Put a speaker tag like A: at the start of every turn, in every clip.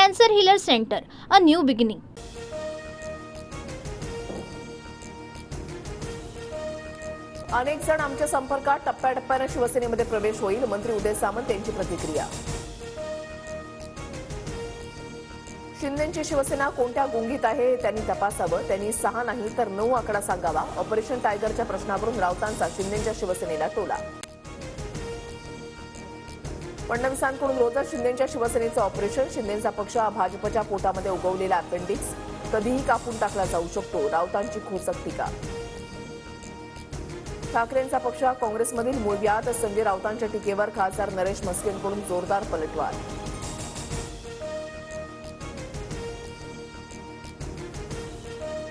A: Cancer Healer Center, a new beginning.
B: अनेक जण आमच्या संपर्कात टप्प्याटप्प्याने शिवसेनेमध्ये प्रवेश होईल, मंत्री उदय सामंत यांची प्रतिक्रिया. शिंदेची शिवसेना कोणत्या गुंगीत आहे त्यांनी तपासावं. त्यांनी 6 नाही तर 9 आकडा सांगावा. ऑपरेशन टायगरच्या प्रश्नावरून राऊतांचा शिंदेच्या शिवसेनेला टोला. फडणवीसांकडून रोजच शिंदेच्या शिवसेनेचं ऑपरेशन. शिंदेचा पक्ष हा भाजपच्या पोटामध्ये उगवलेला अपेंडिक्स कधीही कापून टाकला जाऊ शकतो. राऊतांची खोचक टीका. ठाकरेंचा पक्ष हा काँग्रेसमधील मूळव्याध. संजय राऊतांच्या टीकेवर खासदार नरेश म्हस्केंकडून जोरदार पलटवार.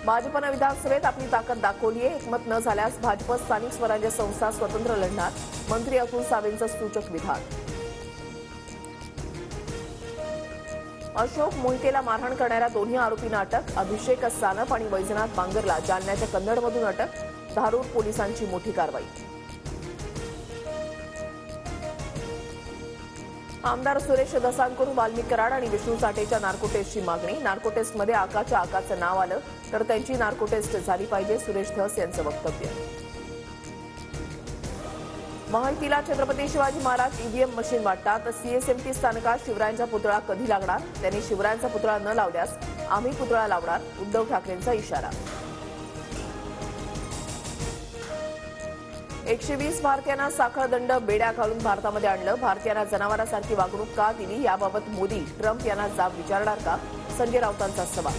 B: भाजपनं विधानसभेत आपली ताकद दाखवली आहे. एकमत न झाल्यास भाजप स्थानिक स्वराज्य संस्था स्वतंत्र लढणार. मंत्री अतुल सावेंचं सूचक विधान. अशोक मोहितेला मारहाण करणाऱ्या दोन्ही आरोपींना अटक. अभिषेक सानप आणि वैजनाथ बांगरला जालन्याच्या कन्नडमधून अटक. धारूर पोलिसांची मोठी कारवाई. आमदार सुरेश धसांकडून वाल्मिक कराड आणि विष्णू साठेच्या नार्को टेस्टची मागणी. नार्को टेस्टमध्ये आकाचं नाव आलं तर त्यांची नार्को टेस्ट झाली पाहिजे, सुरेश धस यांचं वक्तव्य. माहितीला छत्रपती शिवाजी महाराज ईव्हीएम मशीन वाटतात. सीएसएमटी स्थानकात शिवरायांचा पुतळा कधी लागणार? त्यांनी शिवरायांचा पुतळा न लावल्यास आम्ही पुतळा लावणार, उद्धव ठाकरेंचा इशारा. 120 भारतीयांना साखळ दंड बेड्या घालून भारतामध्ये आणलं. भारतीयांना जनावरांसारखी वागणूक का दिली याबाबत मोदी ट्रम्प यांना जाब विचारणार का? संजय राऊतांचा सवाल.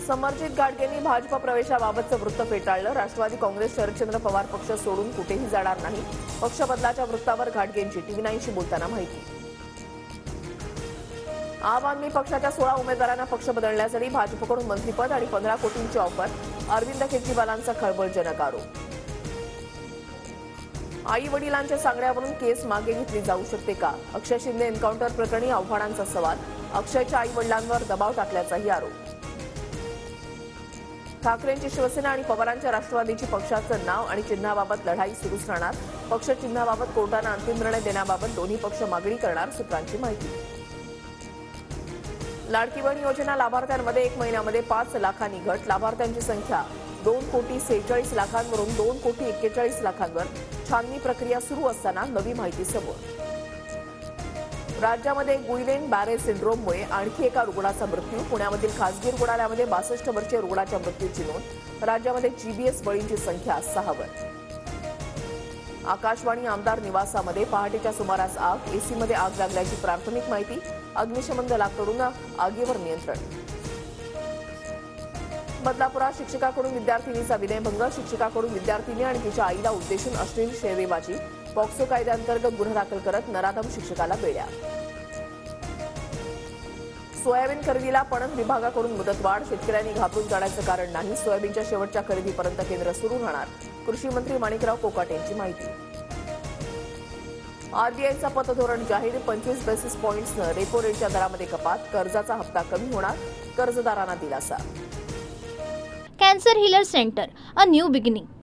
B: समरजित गाडगेंनी भाजप प्रवेशाबाबतचं वृत्त फेटाळलं. राष्ट्रवादी काँग्रेस शरदचंद्र पवार पक्ष सोडून कुठेही जाणार नाही. पक्ष बदलाच्या वृत्तावर घाडगेंची टीव्ही 9शी बोलताना माहिती. आम आदमी पक्षाच्या 16 उमेदवारांना पक्ष बदलण्यासाठी भाजपकडून मंत्रिपद आणि 15 कोटींची ऑफर. अरविंद केजरीवालांचा खळबळजनक आरोप. आई वडिलांच्या सांगण्यावरून केस मागे घेतली जाऊ शकते का? अक्षय शिंदे एन्काउंटर प्रकरणी आव्हाडांचा सवाल. अक्षयच्या आई वडिलांवर दबाव टाकल्याचाही आरोप. ठाकरेंची शिवसेना आणि पवारांच्या राष्ट्रवादीची पक्षाचं नाव आणि चिन्हाबाबत लढाई सुरूच राहणार. पक्ष चिन्हाबाबत कोर्टानं अंतिम निर्णय देण्याबाबत दोन्ही पक्ष मागणी करणार, सूत्रांची माहिती. लाडकी बहीण योजना लाभार्थ्यांमध्ये 1 महिन्यामध्ये 5 लाखांनी घट. लाभार्थ्यांची संख्या 2,46,00,000वरून 2,41,00,000वर. छाननी प्रक्रिया सुरू असताना नवी माहिती समोर. राज्यामध्ये गुइलेन बॅरे सिंड्रोममुळे आणखी एका रुग्णाचा मृत्यू. पुण्यामधील खासगी रुग्णालयामध्ये 62 वर्षीय रुग्णाच्या मृत्यूची नोंद. राज्यामध्ये जीबीएस बळींची संख्या 6वर. आकाशवाणी आमदार निवासामध्ये पहाटेच्या सुमारास आग. एसीमध्ये आग लागल्याची प्राथमिक माहिती. अग्निशमन दलाकडून आगीवर नियंत्रण. बदलापुरात शिक्षकाकडून विद्यार्थिनीचा विनयभंग. शिक्षकाकडून विद्यार्थिनी आणि तिच्या आईला उद्देशून अश्लील शेरेबाजी. पॉक्सो कायद्याअंतर्गत गुन्हा दाखल करत नराधम शिक्षकाला बेड्या. सोयाबीन खरेदीला पणन विभागाकडून मुदतवाढ. शेतकऱ्यांनी घाबरून जाण्याचं कारण नाही. सोयाबीनच्या शेवटच्या खरेदीपर्यंत केंद्र सुरू राहणार. कृषी मंत्री माणिकराव कोकाटे यांची माहिती. आरबीआयचा पतधोरण जाहीर. 25 बेसिस पॉइंट्सनं रेपो रेटच्या दरामध्ये कपात. कर्जाचा हप्ता कमी होणार, कर्जदारांना दिलासा.
A: Cancer Healer Center, a new beginning.